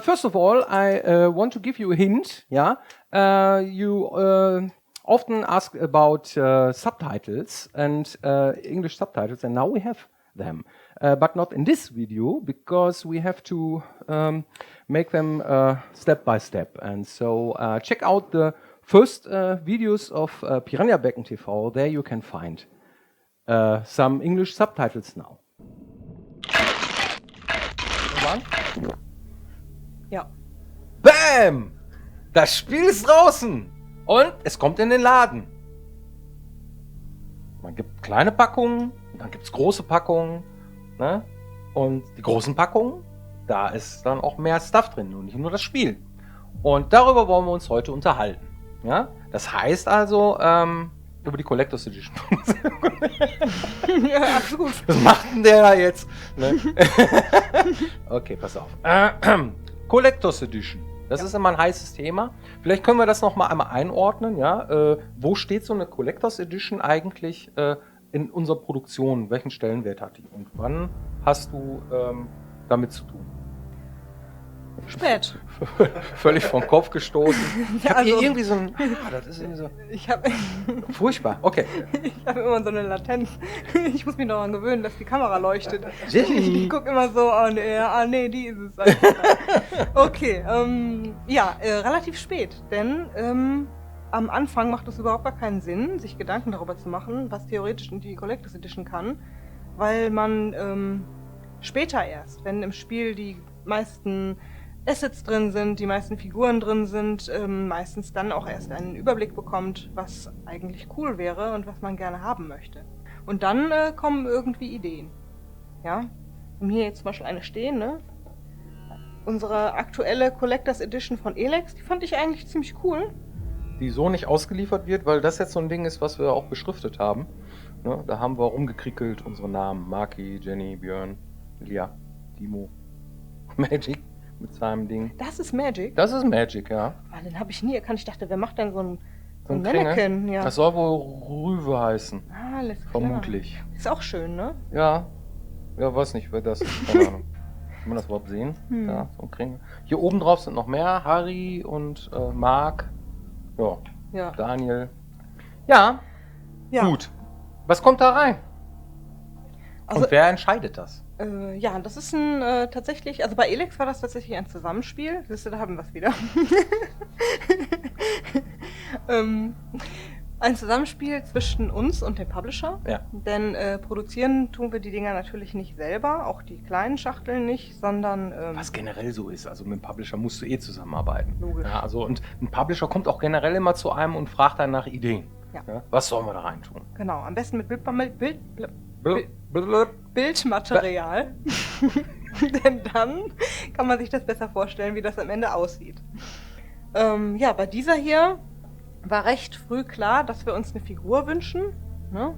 First of all, I want to give you a hint. Yeah, you often ask about subtitles and English subtitles, and now we have them, but not in this video because we have to make them step by step. And so check out the first videos of Piranha Becken TV. There you can find some English subtitles now. Ja. Bam! Das Spiel ist draußen und es kommt in den Laden. Man gibt kleine Packungen, dann gibt es große Packungen. Ne? Und die großen Packungen, da ist dann auch mehr Stuff drin und nicht nur das Spiel. Und darüber wollen wir uns heute unterhalten. Ja? Das heißt also, über die Collectors Edition. Ja, absolut. Was macht denn der da jetzt? Ne? Okay, pass auf. Collectors Edition. Das ist immer ein heißes Thema. Vielleicht können wir das noch mal einmal einordnen. Ja? Wo steht so eine Collectors Edition eigentlich in unserer Produktion? Welchen Stellenwert hat die? Und wann hast du damit zu tun? Spät. Völlig vom Kopf gestoßen. Ich habe Also- hier irgendwie so ein... das ist irgendwie so... Ich habe Furchtbar. Okay. immer so eine Latenz. Ich muss mich noch daran gewöhnen, dass die Kamera leuchtet. Jenny. Ich gucke immer so, nee, die ist es. Okay, relativ spät, denn am Anfang macht es überhaupt gar keinen Sinn, sich Gedanken darüber zu machen, was theoretisch in die Collectors Edition kann, weil man später erst, wenn im Spiel die meisten Assets drin sind, die meisten Figuren drin sind, meistens dann auch erst einen Überblick bekommt, was eigentlich cool wäre und was man gerne haben möchte. Und dann kommen irgendwie Ideen. Ja, wir haben hier jetzt zum Beispiel eine stehen, ne? Unsere aktuelle Collectors Edition von Elex, die fand ich eigentlich ziemlich cool. Die so nicht ausgeliefert wird, weil das jetzt so ein Ding ist, was wir auch beschriftet haben. Ne? Da haben wir rumgekrickelt unsere Namen. Maki, Jenny, Björn, Lia, Timo, Magic mit seinem Ding. Das ist Magic. Das ist Magic, ja. Ah, den habe ich nie erkannt. Ich dachte, wer macht denn so ein Kringel. Mannequin? Ja. Das soll wohl Rüwe heißen. Ah, alles klar. Vermutlich. Ist auch schön, ne? Ja. Ja, weiß nicht, wer das ist. Keine Ahnung. Kann man das überhaupt sehen? Hm. Ja, so ein Kringel. Hier oben drauf sind noch mehr. Harry und Marc. Ja, Ja. Daniel. Ja, Ja. gut. Was kommt da rein? Also, Und wer entscheidet das? ja, das ist tatsächlich, also bei Elex war das tatsächlich ein Zusammenspiel. Siehst du, da haben wir es wieder. Ein Zusammenspiel zwischen uns und dem Publisher. Ja. Denn produzieren tun wir die Dinger natürlich nicht selber, auch die kleinen Schachteln nicht, sondern Was generell so ist, also mit dem Publisher musst du zusammenarbeiten. Logisch. Ja, also und ein Publisher kommt auch generell immer zu einem und fragt dann nach Ideen. Ja. Ja, was sollen wir da rein tun? genau, am besten mit Blub, blub. Bildmaterial. Denn dann kann man sich das besser vorstellen, wie das am Ende aussieht. Ja, bei dieser hier war recht früh klar, dass wir uns eine Figur wünschen. Ne?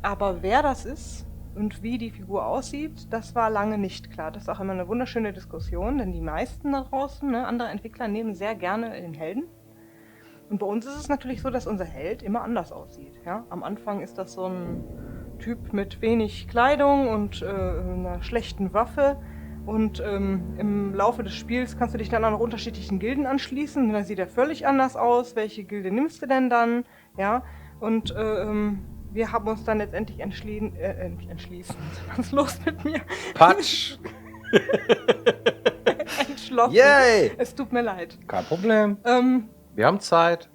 Aber wer das ist und wie die Figur aussieht, das war lange nicht klar. Das ist auch immer eine wunderschöne Diskussion, denn die meisten da draußen, ne, andere Entwickler, nehmen sehr gerne den Helden. Und bei uns ist es natürlich so, dass unser Held immer anders aussieht. Ja? Am Anfang ist das so ein Typ mit wenig Kleidung und einer schlechten Waffe. Und im Laufe des Spiels kannst du dich dann an unterschiedlichen Gilden anschließen. Und dann sieht er völlig anders aus. Welche Gilde nimmst du denn dann? Ja? Und wir haben uns dann letztendlich entschließen. Was ist los mit mir? Patsch! Entschlossen. Yay! Es tut mir leid. Kein Problem. Wir haben Zeit.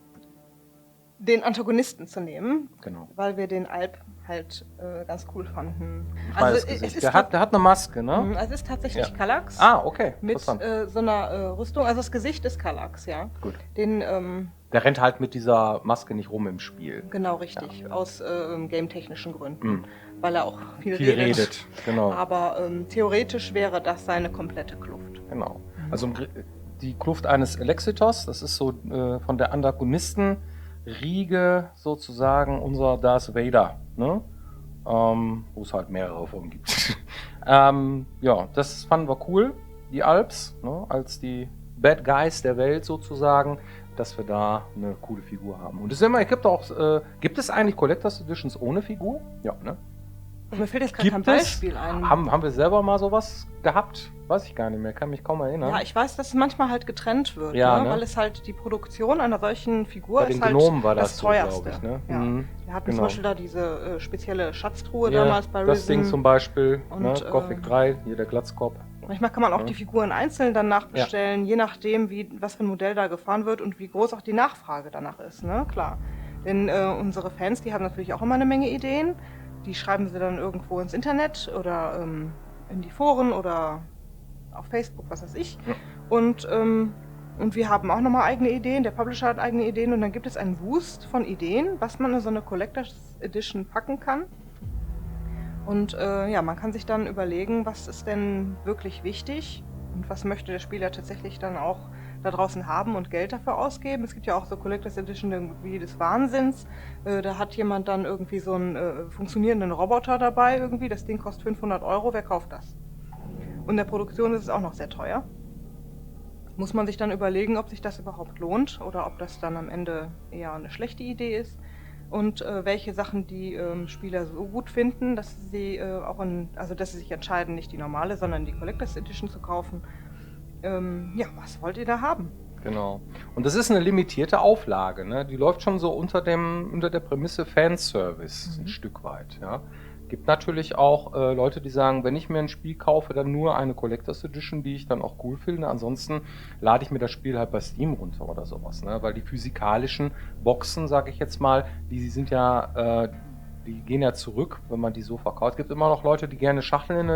Den Antagonisten zu nehmen, Genau. weil wir den Alp halt ganz cool fanden. Freies Gesicht. Der hat eine Maske, ne? es ist tatsächlich Ja. Kallax Ah, okay. mit Interessant. so einer Rüstung. Also das Gesicht ist Kallax, ja. Gut. Den, Der rennt halt mit dieser Maske nicht rum im Spiel. genau richtig, aus game-technischen Gründen, Mhm. weil er auch viel Viel redet. redet. Genau. Aber theoretisch wäre das seine komplette Kluft. Genau. Also die Kluft eines Alexitos, das ist so von der Antagonistenriege sozusagen unser Darth Vader, ne? Wo es halt mehrere von gibt. Ja, das fanden wir cool, die Alps, ne? Als die Bad Guys der Welt sozusagen, dass wir da eine coole Figur haben. Und es ist immer, gibt es eigentlich Collectors Editions ohne Figur? Ja, ne? Mir fällt jetzt gerade kein Beispiel ein. Haben wir selber mal sowas gehabt? Weiß ich gar nicht mehr, kann mich kaum erinnern. Ja, ich weiß, dass es manchmal halt getrennt wird, Ja, ne? ne? Weil es halt die Produktion einer solchen Figur Bei ist den halt Gnomen war das das so, teuerste. glaub ich, ne? Ja. Mhm, Wir hatten genau. zum Beispiel da diese spezielle Schatztruhe Ja, damals bei das Ding Risen. zum Beispiel, Und, ne? Gothic 3, hier der Glatzkopf. Manchmal kann man auch Ja. die Figuren einzeln dann nachbestellen, je nachdem, was für ein Modell da gefahren wird und wie groß auch die Nachfrage danach ist, ne? Klar. Denn unsere Fans, die haben natürlich auch immer eine Menge Ideen. Die schreiben sie dann irgendwo ins Internet oder in die Foren oder auf Facebook, was weiß ich. Ja. Und wir haben auch nochmal eigene Ideen, der Publisher hat eigene Ideen und dann gibt es einen Wust von Ideen, was man in so eine Collectors Edition packen kann. Und ja, man kann sich dann überlegen, was ist denn wirklich wichtig und was möchte der Spieler tatsächlich dann auch da draußen haben und Geld dafür ausgeben. Es gibt ja auch so Collectors Edition irgendwie des Wahnsinns. Da hat jemand dann irgendwie so einen funktionierenden Roboter dabei irgendwie. Das Ding kostet 500 Euro. Wer kauft das? Und in der Produktion ist es auch noch sehr teuer. Muss man sich dann überlegen, ob sich das überhaupt lohnt oder ob das dann am Ende eher eine schlechte Idee ist. Und welche Sachen die Spieler so gut finden, dass sie dass sie sich entscheiden, nicht die normale, sondern die Collectors Edition zu kaufen. Ja, was wollt ihr da haben? Genau. Und das ist eine limitierte Auflage, ne? Die läuft schon so unter der Prämisse Fanservice ein Stück weit, ja. Gibt natürlich auch Leute, die sagen, wenn ich mir ein Spiel kaufe, dann nur eine Collectors Edition, die ich dann auch cool finde. Ansonsten lade ich mir das Spiel halt bei Steam runter oder sowas, ne? Weil die physikalischen Boxen, sage ich jetzt mal, die sind ja, die gehen ja zurück, wenn man die so verkauft. Es gibt immer noch Leute, die gerne Schachteln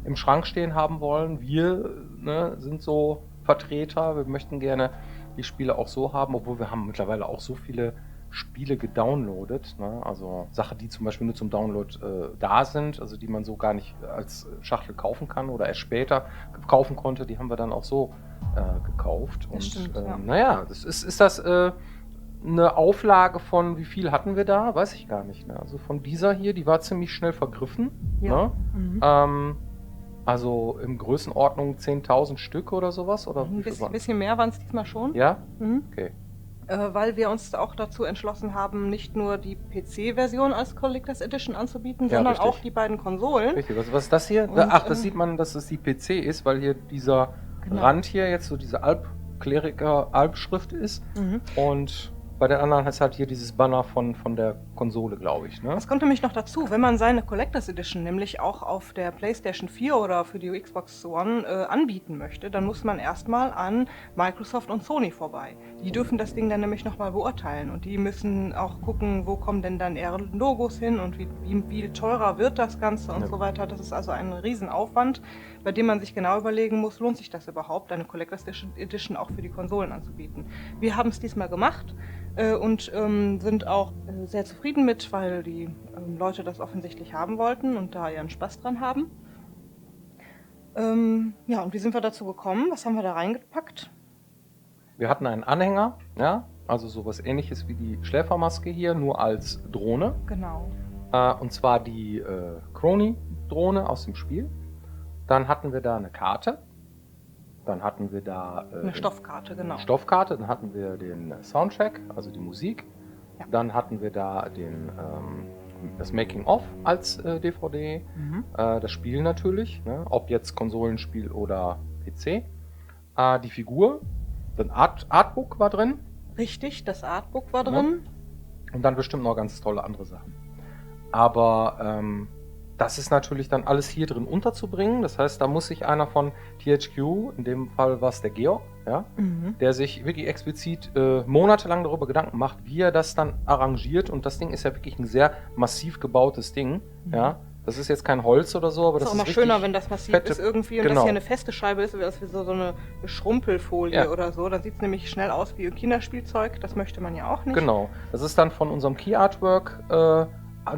im Schrank stehen haben wollen. Wir, ne, sind so Vertreter. Wir möchten gerne die Spiele auch so haben, obwohl wir haben mittlerweile auch so viele Spiele gedownloadet, ne? Also Sachen, die zum Beispiel nur zum Download da sind, also die man so gar nicht als Schachtel kaufen kann oder erst später kaufen konnte, die haben wir dann auch so gekauft. Das stimmt, ja. Naja, ist das eine Auflage von, wie viel hatten wir da? Weiß ich gar nicht. Ne? Also von dieser hier, die war ziemlich schnell vergriffen. Ja. Ne? Also in Größenordnung 10.000 Stück oder sowas? Oder wie viel Ein bisschen mehr waren es diesmal schon. Ja? Mhm. Okay. Weil wir uns auch dazu entschlossen haben, nicht nur die PC-Version als Collectors Edition anzubieten, Ja, sondern richtig. auch die beiden Konsolen. Richtig. Was ist das hier? Und, Ach, das sieht man, dass es die PC ist, weil hier dieser Genau. Rand hier jetzt so diese Kleriker-Alb-Schrift ist. Und bei den anderen ist halt hier dieses Banner von der Konsole, glaube ich. Ne? Das kommt nämlich noch dazu, wenn man seine Collectors Edition nämlich auch auf der PlayStation 4 oder für die Xbox One anbieten möchte, dann muss man erstmal an Microsoft und Sony vorbei. Die dürfen das Ding dann nämlich nochmal beurteilen und die müssen auch gucken, wo kommen denn dann ihre Logos hin und wie teurer wird das Ganze und Ja. so weiter. Das ist also ein Riesenaufwand, bei dem man sich genau überlegen muss, lohnt sich das überhaupt, eine Collectors Edition auch für die Konsolen anzubieten. Wir haben es diesmal gemacht. Und sind auch sehr zufrieden mit, weil die Leute das offensichtlich haben wollten und da ihren Spaß dran haben. Ja, und wie sind wir dazu gekommen? Was haben wir da reingepackt? Wir hatten einen Anhänger, ja, also sowas ähnliches wie die Schläfermaske hier, nur als Drohne. Genau. Und zwar die Crony-Drohne aus dem Spiel. Dann hatten wir da eine Karte. Dann hatten wir da Eine Stoffkarte, genau. Stoffkarte, dann hatten wir den Soundtrack, also die Musik. Ja. Dann hatten wir da das Making-of als DVD. Das Spiel natürlich, ne? Ob jetzt Konsolenspiel oder PC. Die Figur, ein Artbook war drin. Richtig, das Artbook war drin. Und dann bestimmt noch ganz tolle andere Sachen. Aber das ist natürlich dann alles hier drin unterzubringen. Das heißt, da muss sich einer von THQ, in dem Fall war es der Georg, ja, der sich wirklich explizit monatelang darüber Gedanken macht, wie er das dann arrangiert. Und das Ding ist ja wirklich ein sehr massiv gebautes Ding. Ja. Das ist jetzt kein Holz oder so, aber Das das ist auch ist immer schöner, richtig wenn das massiv fette- ist irgendwie und genau. das hier eine feste Scheibe ist, als wie so eine Schrumpelfolie Ja. oder so. Dann sieht es nämlich schnell aus wie ein Kinderspielzeug. Das möchte man ja auch nicht. Genau. Das ist dann von unserem Key Artwork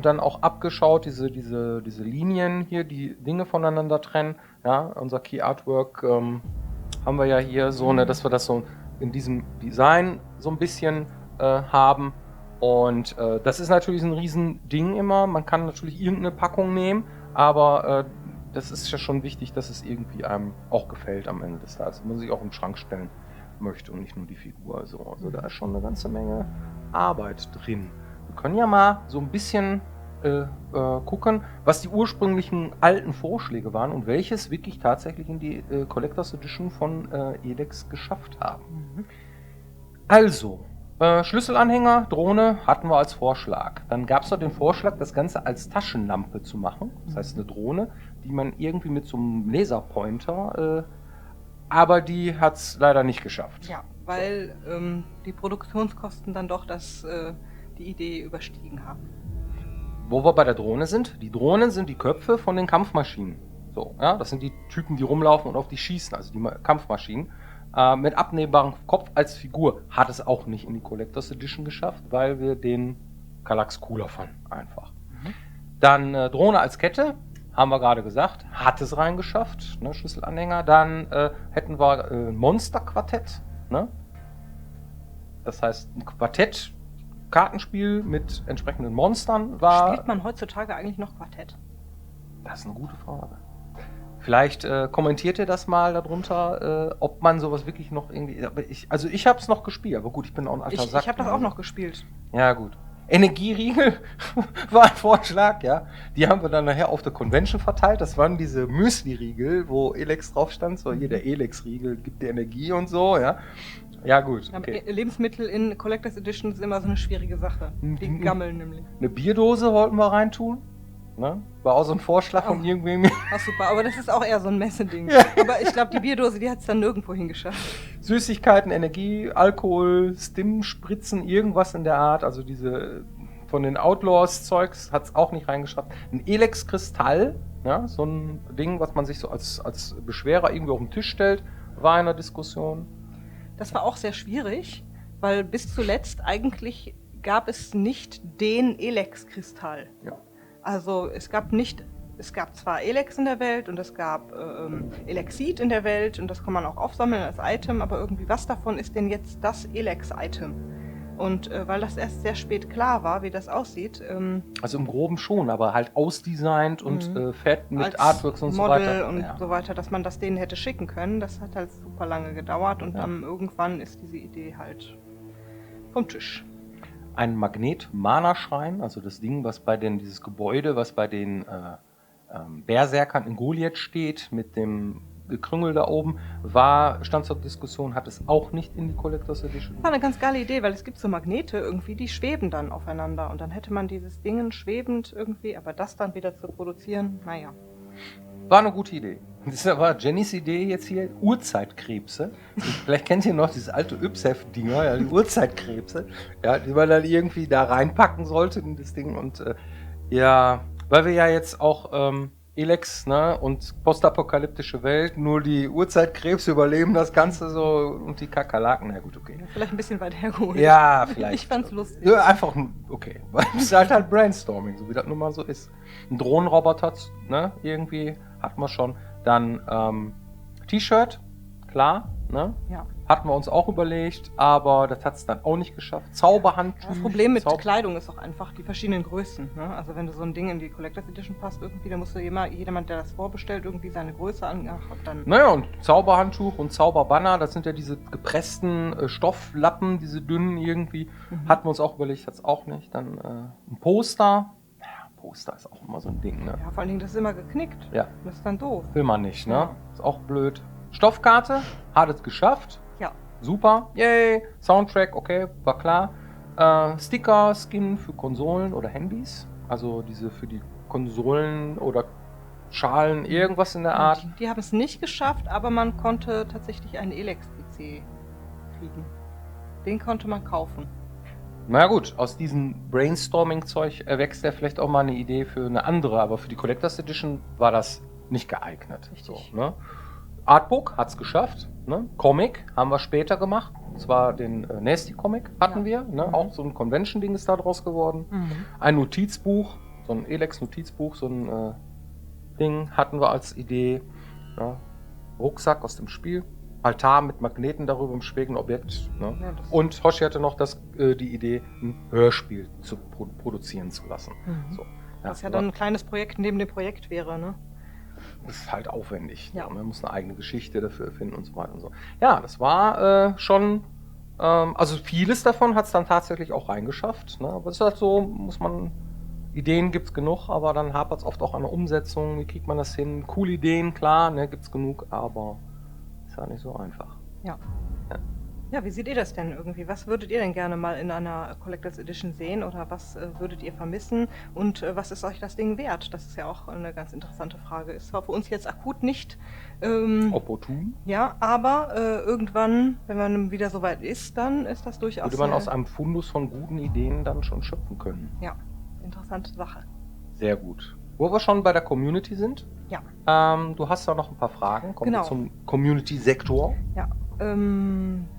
dann auch abgeschaut, diese Linien hier, die Dinge voneinander trennen. Ja, unser Key Artwork haben wir ja hier so, ne, dass wir das so in diesem Design so ein bisschen haben. Und das ist natürlich ein Riesending immer. Man kann natürlich irgendeine Packung nehmen, aber das ist ja schon wichtig, dass es irgendwie einem auch gefällt am Ende des Tages. Man sich auch im Schrank stellen möchte und nicht nur die Figur. Also da ist schon eine ganze Menge Arbeit drin. Wir können ja mal so ein bisschen gucken, was die ursprünglichen alten Vorschläge waren und welches wirklich tatsächlich in die Collectors Edition von Elex geschafft haben. Also, Schlüsselanhänger, Drohne hatten wir als Vorschlag. Dann gab es noch den Vorschlag, das Ganze als Taschenlampe zu machen. Das heißt eine Drohne, die man irgendwie mit so einem Laserpointer, aber die hat es leider nicht geschafft. Ja, weil die Produktionskosten dann doch die Idee überstiegen haben. Wo wir bei der Drohne sind, die Drohnen sind die Köpfe von den Kampfmaschinen. So, ja, das sind die Typen, die rumlaufen und auf die schießen, also die Kampfmaschinen. Mit abnehmbarem Kopf als Figur hat es auch nicht in die Collectors Edition geschafft, weil wir den Kallax cooler fanden, einfach. Dann Drohne als Kette, haben wir gerade gesagt, hat es reingeschafft, ne, Schlüsselanhänger. Dann hätten wir ein Monster-Quartett, ne? Das heißt ein Quartett, Kartenspiel mit entsprechenden Monstern war... Spielt man heutzutage eigentlich noch Quartett? Das ist eine gute Frage. Vielleicht kommentiert ihr das mal darunter, ob man sowas wirklich noch irgendwie... Also ich habe es noch gespielt, aber gut, ich bin auch ein alter Sack. Ich habe das auch noch gespielt. Ja, gut. Energieriegel war ein Vorschlag, ja. Die haben wir dann nachher auf der Convention verteilt. Das waren diese Müsli-Riegel, wo Elex drauf stand. So, jeder Elex-Riegel gibt dir Energie und so, ja. Ja, gut. Okay. Lebensmittel in Collectors Edition ist immer so eine schwierige Sache. Die gammeln nämlich. Eine Bierdose wollten wir reintun. Ne? War auch so ein Vorschlag von irgendwem. Ach super, aber das ist auch eher so ein Messeding. Ja. Aber ich glaube, die Bierdose, die hat es dann nirgendwo hingeschafft. Süßigkeiten, Energie, Alkohol, Stim-Spritzen, irgendwas in der Art. Also diese von den Outlaws-Zeugs hat es auch nicht reingeschafft. Ein Elex-Kristall, ja, so ein Ding, was man sich so als Beschwerer irgendwie auf den Tisch stellt, war in der Diskussion. Das war auch sehr schwierig, weil bis zuletzt eigentlich gab es nicht den Elex-Kristall. Ja. Also es gab zwar Elex in der Welt und es gab Elexit in der Welt und das kann man auch aufsammeln als Item, aber irgendwie was davon ist denn jetzt das Elex-Item? Und weil das erst sehr spät klar war, wie das aussieht. Also im Groben schon, aber halt ausdesignt und fett mit Artworks und so weiter. Und so weiter, dass man das denen hätte schicken können. Das hat halt super lange gedauert und dann irgendwann ist diese Idee halt vom Tisch. Ein Magnet-Mana-Schrein, also das Ding, was bei dieses Gebäude, was bei den Berserkern in Goliath steht, mit dem Gekrüngel da oben, stand zur Diskussion, hat es auch nicht in die Collectors Edition. Das war eine ganz geile Idee, weil es gibt so Magnete irgendwie, die schweben dann aufeinander und dann hätte man dieses Ding schwebend irgendwie, aber das dann wieder zu produzieren, naja. War eine gute Idee. Das war Jennys Idee jetzt hier, Urzeitkrebse. Vielleicht kennt ihr noch dieses alte Ypsef-Dinger, ja, die Urzeitkrebse, ja, die man dann irgendwie da reinpacken sollte in das Ding. Und ja, weil wir ja jetzt auch Elex, ne, und postapokalyptische Welt, nur die Urzeitkrebse überleben das Ganze so und die Kakerlaken, na gut, okay. Ja, vielleicht ein bisschen weit hergeholt. Ja, vielleicht. Ich fand's lustig. Ja, einfach, okay. Es ist halt Brainstorming, so wie das nun mal so ist. Ein Drohnenroboter, ne, irgendwie hatten wir schon. Dann T-Shirt, klar, ne? Ja. Hatten wir uns auch überlegt, aber das hat es dann auch nicht geschafft. Zauberhandtücher. Das Problem mit Kleidung ist auch einfach die verschiedenen Größen. Ne? Also wenn du so ein Ding in die Collectors Edition passt, irgendwie, dann musst du jemand, der das vorbestellt, irgendwie seine Größe dann. Naja, und Zauberhandtuch und Zauberbanner, das sind ja diese gepressten Stofflappen, diese dünnen irgendwie. Hatten wir uns auch überlegt, hat es auch nicht. Dann ein Poster. Ja, Poster ist auch immer so ein Ding, ne? Ja, vor allen Dingen, das ist immer geknickt. Ja. Das ist dann doof. Will man nicht, ne? Ja. Ist auch blöd. Stoffkarte, hat es geschafft. Ja. Super, yay. Soundtrack, okay, war klar. Sticker, Skin für Konsolen oder Handys. Also diese für die Konsolen oder Schalen, irgendwas in der Art. Die haben es nicht geschafft, aber man konnte tatsächlich einen Elex-PC kriegen. Den konnte man kaufen. Na ja, gut, aus diesem Brainstorming-Zeug erwächst ja vielleicht auch mal eine Idee für eine andere, aber für die Collectors Edition war das nicht geeignet. Richtig. So, ne? Artbook hat es geschafft. Ne? Comic haben wir später gemacht. Und zwar den Nasty-Comic hatten wir. Ne? Auch so ein Convention-Ding ist da draus geworden. Ein Notizbuch, so ein Elex-Notizbuch, so ein Ding hatten wir als Idee. Ja? Rucksack aus dem Spiel. Altar mit Magneten darüber im schwebenden Objekt. Ne? Ja, Und Hoshi hatte noch die Idee, ein Hörspiel zu produzieren zu lassen. So. Ja, Was ja dann ein kleines Projekt neben dem Projekt wäre, ne? Das ist halt aufwendig. Ja. Man muss eine eigene Geschichte dafür finden und so weiter und so. Ja, das war schon, also vieles davon hat es dann tatsächlich auch reingeschafft. Ne? Aber es ist halt so, muss man Ideen gibt es genug, aber dann hapert es oft auch an der Umsetzung. Wie kriegt man das hin? Coole Ideen, klar, ne, gibt es genug, aber ist ja nicht so einfach. Ja. Ja. Ja, wie seht ihr das denn irgendwie? Was würdet ihr denn gerne mal in einer Collectors Edition sehen oder was würdet ihr vermissen und was ist euch das Ding wert? Das ist ja auch eine ganz interessante Frage. Ist zwar für uns jetzt akut nicht Opportun. ja, aber irgendwann, wenn man wieder so weit ist, dann ist das durchaus Würde man aus einem Fundus von guten Ideen dann schon schöpfen können. ja, interessante Sache. Sehr gut. Wo wir schon bei der Community sind, Ja, du hast da noch ein paar Fragen. Kommen Genau. wir zum Community-Sektor. ja.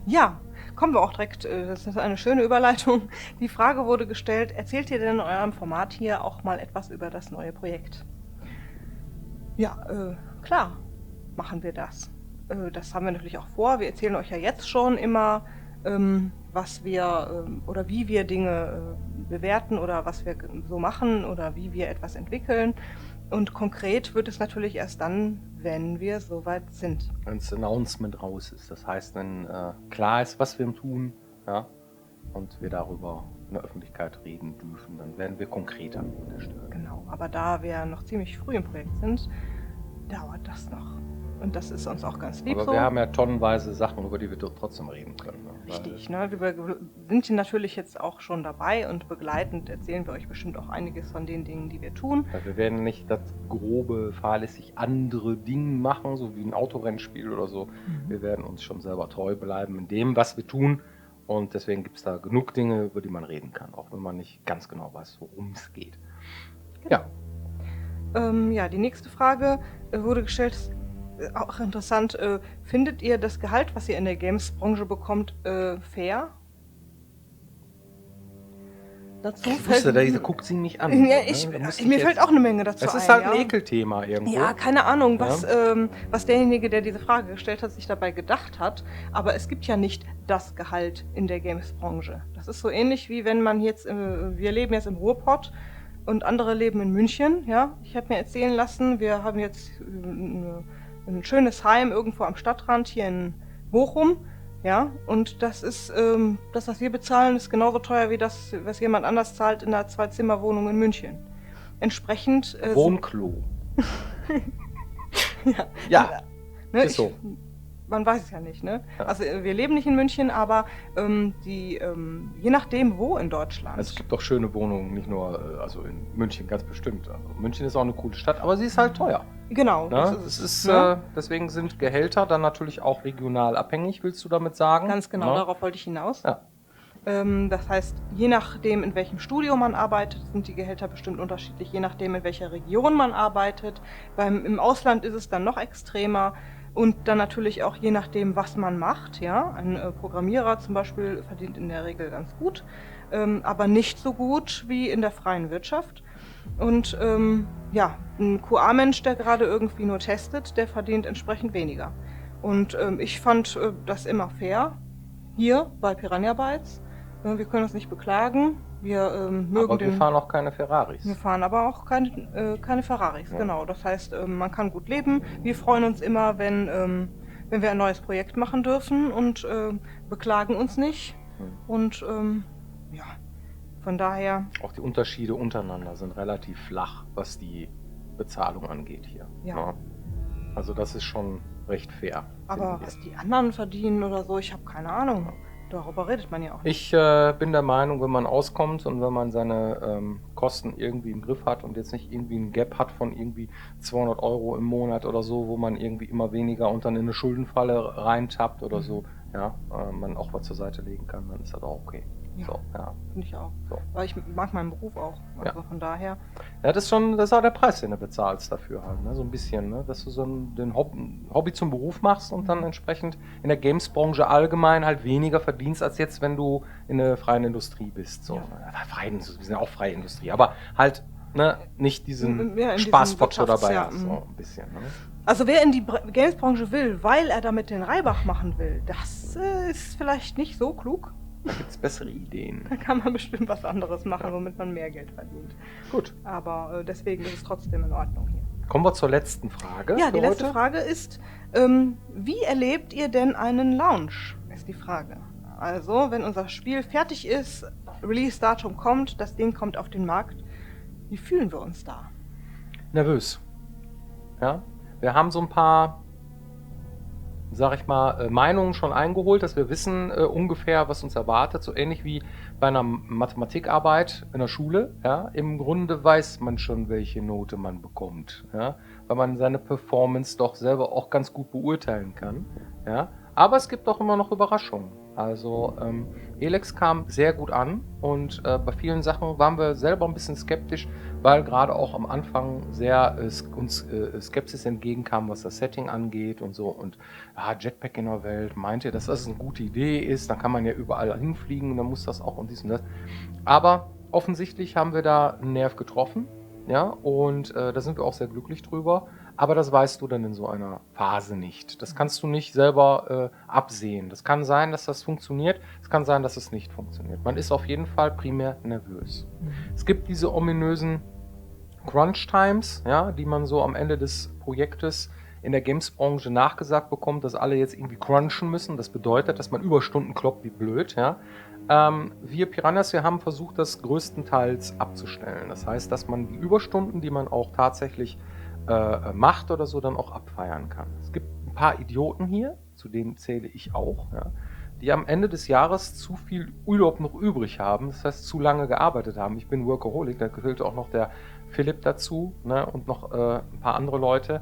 Ja, kommen wir auch direkt, das ist eine schöne Überleitung. Die Frage wurde gestellt, erzählt ihr denn in eurem Format hier auch mal etwas über das neue Projekt? Ja, klar, machen wir das. Das haben wir natürlich auch vor. Wir erzählen euch ja jetzt schon immer, was wir oder wie wir Dinge bewerten oder was wir so machen oder wie wir etwas entwickeln. Und konkret wird es natürlich erst dann, wenn wir soweit sind. Wenn das Announcement raus ist. Das heißt, wenn klar ist, was wir tun, ja, und wir darüber in der Öffentlichkeit reden dürfen, dann werden wir konkreter an der Stelle. Genau, aber da wir noch ziemlich früh im Projekt sind, dauert das noch. Und das ist uns auch ganz lieb Aber so. wir haben ja tonnenweise Sachen, über die wir trotzdem reden können. Ne? Richtig, ne? Wir sind hier natürlich jetzt auch schon dabei und begleitend erzählen wir euch bestimmt auch einiges von den Dingen, die wir tun. Weil wir werden nicht das grobe, fahrlässig andere Ding machen, so wie ein Autorennspiel oder so. Wir werden uns schon selber treu bleiben in dem, was wir tun. Und deswegen gibt es da genug Dinge, über die man reden kann, auch wenn man nicht ganz genau weiß, worum es geht. Ja, Ja, die nächste Frage wurde gestellt, auch interessant. Findet ihr das Gehalt, was ihr in der Games-Branche bekommt, fair? Dazu ich wusste, da guckt sie mich an. Ja, so, ne? Da musste mir ich fällt jetzt- auch eine Menge dazu Das ein. ist halt ja. ein Ekelthema irgendwo. Ja, keine Ahnung, Ja. was derjenige, der diese Frage gestellt hat, sich dabei gedacht hat. Aber es gibt ja nicht das Gehalt in der Games-Branche. Das ist so ähnlich wie wenn man jetzt, wir leben jetzt im Ruhrpott und andere leben in München. Ja, ich habe mir erzählen lassen, wir haben jetzt ein schönes Heim irgendwo am Stadtrand hier in Bochum. Ja, und das ist, das, was wir bezahlen, ist genauso teuer wie das, was jemand anders zahlt in einer Zwei-Zimmer-Wohnung in München. Entsprechend. Wohnklo. Ja. Ja, Ne, ist so. Man weiß es ja nicht, ne? Ja. Also wir leben nicht in München, aber je nachdem wo in Deutschland. Es gibt doch schöne Wohnungen, nicht nur also in München ganz bestimmt. Also München ist auch eine coole Stadt, aber sie ist halt teuer. Genau, Ne? das Es ist es. ist, Ne? deswegen sind Gehälter dann natürlich auch regional abhängig, willst du damit sagen? Ganz genau, Ne? darauf wollte ich hinaus. Ja. Das heißt, je nachdem, in welchem Studio man arbeitet, sind die Gehälter bestimmt unterschiedlich, je nachdem, in welcher Region man arbeitet. Im Ausland ist es dann noch extremer. Und dann natürlich auch je nachdem, was man macht. Ja? Ein Programmierer zum Beispiel verdient in der Regel ganz gut, aber nicht so gut wie in der freien Wirtschaft. Und ja, ein QA-Mensch, der gerade irgendwie nur testet, der verdient entsprechend weniger. Und ich fand das immer fair hier bei Piranha Bytes. Wir können uns nicht beklagen. Wir mögen Aber wir den. fahren auch keine Ferraris. Wir fahren aber auch keine Ferraris, Ja. genau. Das heißt, man kann gut leben. Wir freuen uns immer, wenn wir ein neues Projekt machen dürfen und beklagen uns nicht. Und ja, von daher, Auch die Unterschiede untereinander sind relativ flach, was die Bezahlung angeht hier. Ja. Ne? Also das ist schon recht fair. aber finden wir. was die anderen verdienen oder so, ich habe keine Ahnung. Darüber redet man ja auch nicht. Ich bin der Meinung, wenn man auskommt und wenn man seine Kosten irgendwie im Griff hat und jetzt nicht irgendwie ein Gap hat von irgendwie 200 € im Monat oder so, wo man irgendwie immer weniger und dann in eine Schuldenfalle reintappt oder so, ja, man auch was zur Seite legen kann, dann ist das auch okay. Ja. So, ja. Finde ich auch. So. Weil ich mag meinen Beruf auch. Also Ja. von daher. Ja, das ist auch der Preis, den du bezahlst dafür halt, ne? So ein bisschen, ne? Dass du so den Hobby zum Beruf machst und dann entsprechend in der Games-Branche allgemein halt weniger verdienst, als jetzt, wenn du in der freien Industrie bist. So. Ja. Wir sind ja auch freie Industrie, aber halt, ne, nicht diesen Ja, in diesem Spaßfaktor dabei Wirtschafts- hast. ja, So mhm. ein bisschen, ne? Also wer in die Games-Branche will, weil er damit den Reibach machen will, das ist vielleicht nicht so klug. Da gibt es bessere Ideen. Da kann man bestimmt was anderes machen, womit man mehr Geld verdient. Gut, Aber deswegen ist es trotzdem in Ordnung hier. kommen wir zur letzten Frage. Ja, für die letzte heute. Frage ist, wie erlebt ihr denn einen Launch? Ist die Frage. Also, wenn unser Spiel fertig ist, Release-Datum kommt, das Ding kommt auf den Markt, Wie fühlen wir uns da? Nervös. Ja? Wir haben so ein paar, sag ich mal, Meinungen schon eingeholt, dass wir wissen ungefähr, was uns erwartet. So ähnlich wie bei einer Mathematikarbeit in der Schule. Ja? Im Grunde weiß man schon, welche Note man bekommt. Ja? Weil man seine Performance doch selber auch ganz gut beurteilen kann. Ja? Aber es gibt auch immer noch Überraschungen. Also Elex kam sehr gut an und bei vielen Sachen waren wir selber ein bisschen skeptisch, weil gerade auch am Anfang sehr uns Skepsis entgegenkam, was das Setting angeht und so. Und Jetpack in der Welt, meint ihr, dass das eine gute Idee ist? Dann kann man ja überall hinfliegen und dann muss das auch und dies und das. Aber offensichtlich haben wir da einen Nerv getroffen, ja, und da sind wir auch sehr glücklich drüber. Aber das weißt du dann in so einer Phase nicht. Das kannst du nicht selber absehen. Das kann sein, dass das funktioniert. Es kann sein, dass es nicht funktioniert. Man ist auf jeden Fall primär nervös. Es gibt diese ominösen Crunch Times, ja, die man so am Ende des Projektes in der Games-Branche nachgesagt bekommt, dass alle jetzt irgendwie crunchen müssen. Das bedeutet, dass man Überstunden kloppt wie blöd. Ja. Wir Piranhas, wir haben versucht, das größtenteils abzustellen. Das heißt, dass man die Überstunden, die man auch tatsächlich macht oder so, dann auch abfeiern kann. Es gibt ein paar Idioten hier, zu denen zähle ich auch, ja, die am Ende des Jahres zu viel Urlaub noch übrig haben, das heißt zu lange gearbeitet haben. Ich bin Workaholic, da gehört auch noch der Philipp dazu, ne, und noch ein paar andere Leute.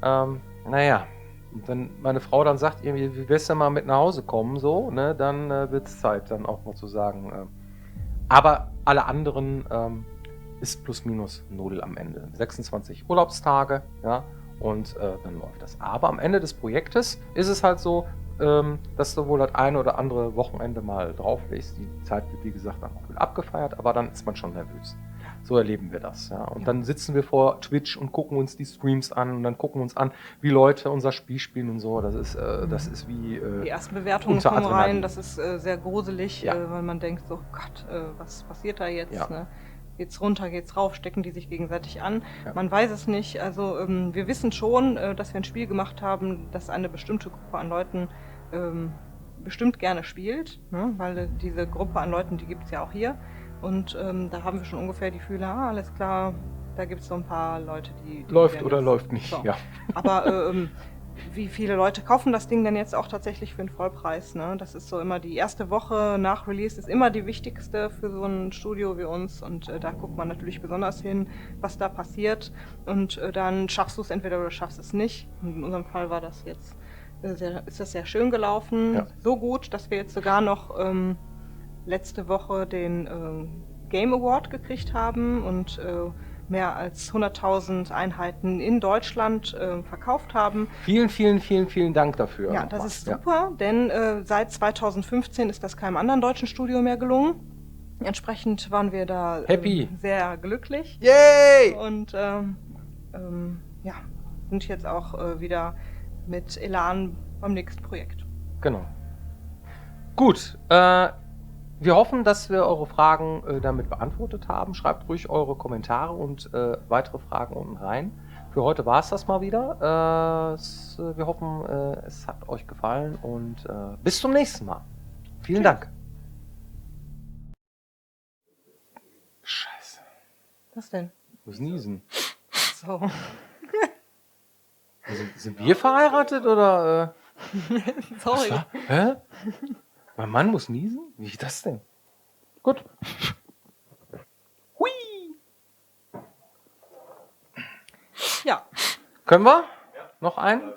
Naja, und wenn meine Frau dann sagt, irgendwie, wie wär's denn mal mit nach Hause kommen, so, ne, dann wird es Zeit, dann auch mal zu sagen. Aber alle anderen ist plus minus 0 am Ende. 26 Urlaubstage, ja, und dann läuft das. Aber am Ende des Projektes ist es halt so, dass du wohl das eine oder andere Wochenende mal drauflegst. Die Zeit wird, wie gesagt, dann auch wieder abgefeiert, aber dann ist man schon nervös. So erleben wir das. Ja. Und dann sitzen wir vor Twitch und gucken uns die Streams an und dann gucken wir uns an, wie Leute unser Spiel spielen und so. Das ist wie die ersten Bewertungen kommen rein, das ist sehr gruselig, weil man denkt so, Gott, was passiert da jetzt? Ja. Ne? Geht's runter, geht's rauf, stecken die sich gegenseitig an? Ja. Man weiß es nicht. Also wir wissen schon, dass wir ein Spiel gemacht haben, das eine bestimmte Gruppe an Leuten bestimmt gerne spielt, ne? Weil diese Gruppe an Leuten, die gibt's ja auch hier. Und da haben wir schon ungefähr die Gefühle, alles klar, da gibt's so ein paar Leute, die läuft oder läuft nicht, so. Ja. Aber wie viele Leute kaufen das Ding denn jetzt auch tatsächlich für den Vollpreis? Ne? Das ist so immer die erste Woche nach Release, ist immer die wichtigste für so ein Studio wie uns. Und da guckt man natürlich besonders hin, was da passiert. Und dann schaffst du es entweder oder schaffst es nicht. Und in unserem Fall war das jetzt ist das sehr schön gelaufen. Ja. So gut, dass wir jetzt sogar noch letzte Woche den Game Award gekriegt haben und mehr als 100.000 Einheiten in Deutschland verkauft haben. Vielen, vielen, vielen, vielen Dank dafür. Ja, das ist super, denn seit 2015 ist das keinem anderen deutschen Studio mehr gelungen. Entsprechend waren wir da happy, sehr glücklich. Yay! Und sind jetzt auch wieder mit Elan beim nächsten Projekt. Genau. Gut, wir hoffen, dass wir eure Fragen damit beantwortet haben. Schreibt ruhig eure Kommentare und weitere Fragen unten rein. Für heute war es das mal wieder. Wir hoffen, es hat euch gefallen und bis zum nächsten Mal. Vielen Dank. Scheiße. Was denn? Ich muss niesen. So. Sind wir verheiratet oder? Sorry. Hä? Mein Mann muss niesen? Wie ist das denn? Gut. Hui! Ja. Können wir? Noch einen?